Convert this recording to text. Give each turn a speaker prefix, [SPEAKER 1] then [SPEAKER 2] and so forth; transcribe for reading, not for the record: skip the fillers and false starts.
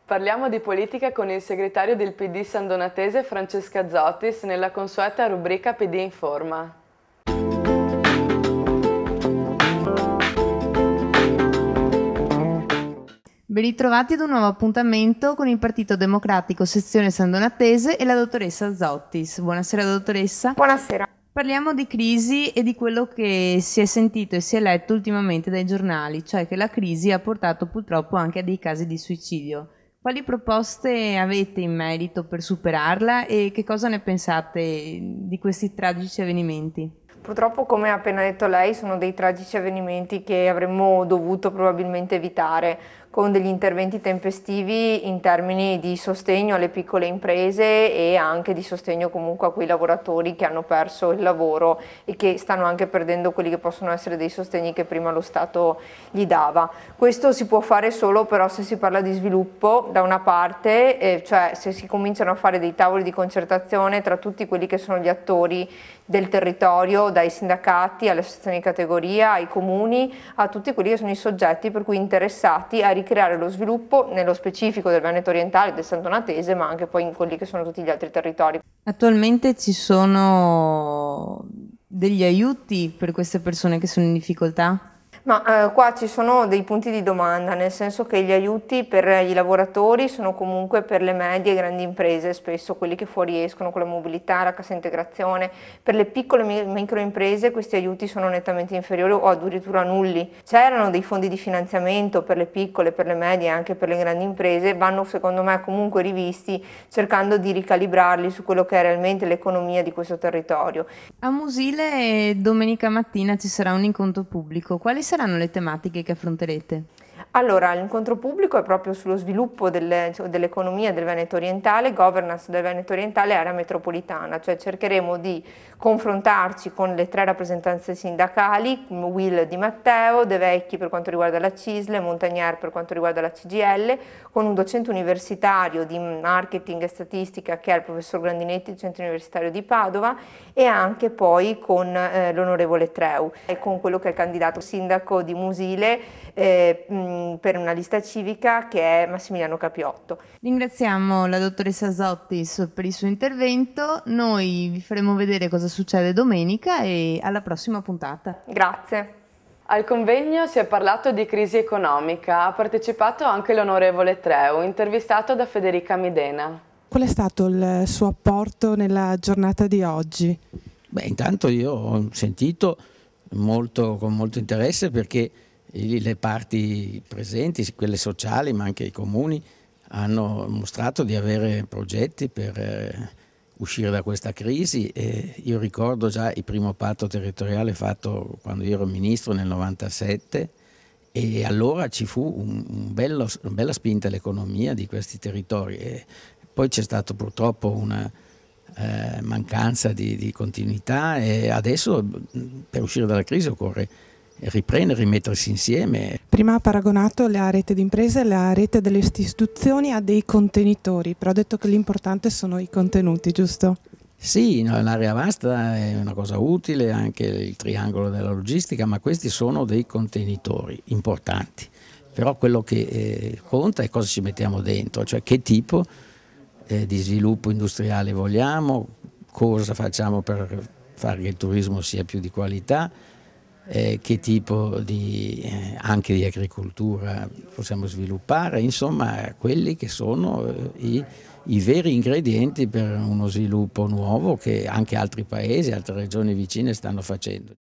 [SPEAKER 1] Parliamo di politica con il segretario del PD sandonatese Francesca Zottis nella consueta rubrica PD Informa.
[SPEAKER 2] Ben ritrovati ad un nuovo appuntamento con il Partito Democratico sezione sandonatese e la dottoressa Zottis. Buonasera dottoressa.
[SPEAKER 3] Buonasera.
[SPEAKER 2] Parliamo di crisi e di quello che si è sentito e si è letto ultimamente dai giornali, cioè che la crisi ha portato purtroppo anche a dei casi di suicidio. Quali proposte avete in merito per superarla e che cosa ne pensate di questi tragici avvenimenti?
[SPEAKER 3] Purtroppo, come ha appena detto lei, sono dei tragici avvenimenti che avremmo dovuto probabilmente evitare con degli interventi tempestivi in termini di sostegno alle piccole imprese e anche di sostegno comunque a quei lavoratori che hanno perso il lavoro e che stanno anche perdendo quelli che possono essere dei sostegni che prima lo Stato gli dava. Questo si può fare solo però se si parla di sviluppo da una parte, cioè se si cominciano a fare dei tavoli di concertazione tra tutti quelli che sono gli attori del territorio, dai sindacati alle associazioni di categoria, ai comuni, a tutti quelli che sono i soggetti per cui interessati a ricreare lo sviluppo nello specifico del Veneto orientale, del Sandonatese, ma anche poi in quelli che sono tutti gli altri territori.
[SPEAKER 2] Attualmente ci sono degli aiuti per queste persone che sono in difficoltà?
[SPEAKER 3] Ma qua ci sono dei punti di domanda, nel senso che gli aiuti per i lavoratori sono comunque per le medie e grandi imprese, spesso quelli che fuoriescono con la mobilità, la cassa integrazione. Per le piccole e microimprese questi aiuti sono nettamente inferiori o addirittura nulli. C'erano dei fondi di finanziamento per le piccole, per le medie e anche per le grandi imprese, vanno secondo me comunque rivisti cercando di ricalibrarli su quello che è realmente l'economia di questo territorio.
[SPEAKER 2] A Musile domenica mattina ci sarà un incontro pubblico. Quali saranno le tematiche che affronterete?
[SPEAKER 3] Allora, l'incontro pubblico è proprio sullo sviluppo dell'economia del Veneto orientale, governance del Veneto orientale e area metropolitana, cioè cercheremo di confrontarci con le 3 rappresentanze sindacali, Will Di Matteo, De Vecchi per quanto riguarda la CISL, Montagnier per quanto riguarda la CGIL, con un docente universitario di marketing e statistica che è il professor Grandinetti del Centro Universitario di Padova e anche poi con l'onorevole Treu e con quello che è il candidato sindaco di Musile per una lista civica che è Massimiliano Capiotto.
[SPEAKER 2] Ringraziamo la dottoressa Zottis per il suo intervento, noi vi faremo vedere cosa succede domenica e alla prossima puntata.
[SPEAKER 3] Grazie.
[SPEAKER 1] Al convegno si è parlato di crisi economica, ha partecipato anche l'onorevole Treu, intervistato da Federica Midena.
[SPEAKER 4] Qual è stato il suo apporto nella giornata di oggi?
[SPEAKER 5] Beh, intanto io ho sentito con molto interesse perché le parti presenti, quelle sociali ma anche i comuni, hanno mostrato di avere progetti per uscire da questa crisi. E io ricordo già il primo patto territoriale fatto quando io ero ministro nel 97 e allora ci fu una bella spinta all'economia di questi territori e poi c'è stato purtroppo una mancanza di continuità e adesso per uscire dalla crisi occorre riprendere, rimettersi insieme.
[SPEAKER 4] Prima ha paragonato la rete di imprese e la rete delle istituzioni a dei contenitori, però ha detto che l'importante sono i contenuti, giusto?
[SPEAKER 5] Sì, no, l'area vasta è una cosa utile, anche il triangolo della logistica, ma questi sono dei contenitori importanti. Però quello che conta è cosa ci mettiamo dentro, cioè che tipo di sviluppo industriale vogliamo, cosa facciamo per fare che il turismo sia più di qualità, che tipo anche di agricoltura possiamo sviluppare, insomma quelli che sono i veri ingredienti per uno sviluppo nuovo che anche altri paesi, altre regioni vicine stanno facendo.